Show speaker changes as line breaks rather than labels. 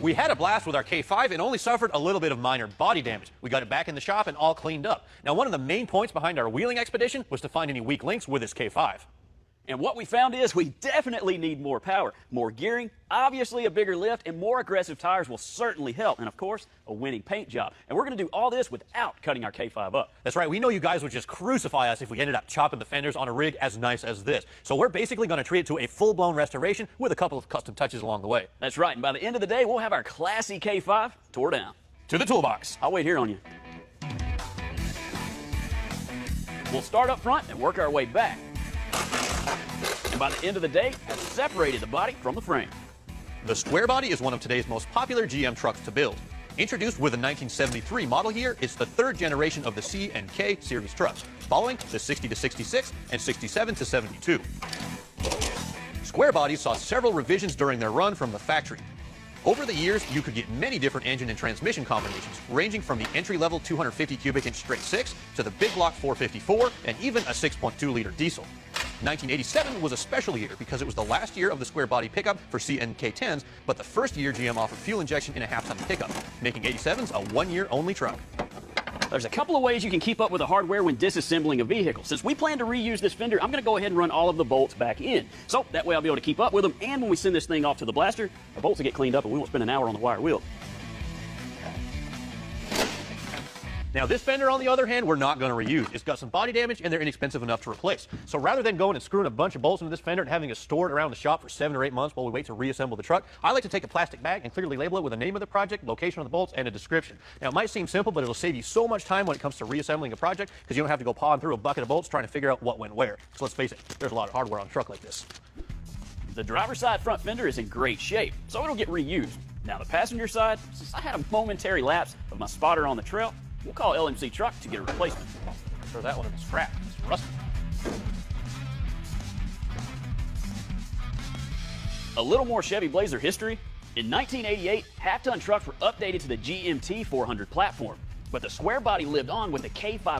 We had a blast with our K5 and only suffered a little bit of minor body damage. We got it back in the shop and all cleaned up. Now, one of the main points behind our wheeling expedition was to find any weak links with this K5.
And what we found is we definitely need more power, more gearing, obviously a bigger lift, and more aggressive tires will certainly help. And of course, a winning paint job. And we're going to do all this without cutting our K5 up.
That's right. We know you guys would just crucify us if we ended up chopping the fenders on a rig as nice as this. So we're basically going to treat it to a full-blown restoration with a couple of custom touches along the way.
That's right. And by the end of the day, we'll have our classy K5 tore down.
To the toolbox.
I'll wait here on you. We'll start up front and work our way back. And by the end of the day, have separated the body from the frame.
The square body is one of today's most popular GM trucks to build. Introduced with a 1973 model year, it's the third generation of the C and K series trucks, following the 60 to 66 and 67 to 72. Square bodies saw several revisions during their run from the factory. Over the years, you could get many different engine and transmission combinations, ranging from the entry-level 250 cubic inch straight six to the big block 454 and even a 6.2-liter diesel. 1987 was a special year because it was the last year of the square body pickup for C and K10s, but the first year GM offered fuel injection in a half-ton pickup, making 87s a one-year only truck.
There's a couple of ways you can keep up with the hardware when disassembling a vehicle. Since we plan to reuse this fender, I'm going to go ahead and run all of the bolts back in. So that way I'll be able to keep up with them, and when we send this thing off to the blaster, the bolts will get cleaned up and we won't spend an hour on the wire wheel.
Now, this fender, on the other hand, we're not going to reuse. It's got some body damage, and they're inexpensive enough to replace. So rather than going and screwing a bunch of bolts into this fender and having it stored around the shop for 7 or 8 months while we wait to reassemble the truck, I like to take a plastic bag and clearly label it with the name of the project, location of the bolts, and a description. Now, it might seem simple, but it'll save you so much time when it comes to reassembling a project because you don't have to go pawing through a bucket of bolts trying to figure out what went where. So let's face it, there's a lot of hardware on a truck like this.
The driver's side front fender is in great shape, so it'll get reused. Now, the passenger side, since I had a momentary lapse of my spotter on the trail, we'll call LMC Truck to get a replacement.
Throw that one in the scrap. It's rusty.
A little more Chevy Blazer history. In 1988, half-ton trucks were updated to the GMT 400 platform, but the square body lived on with the K5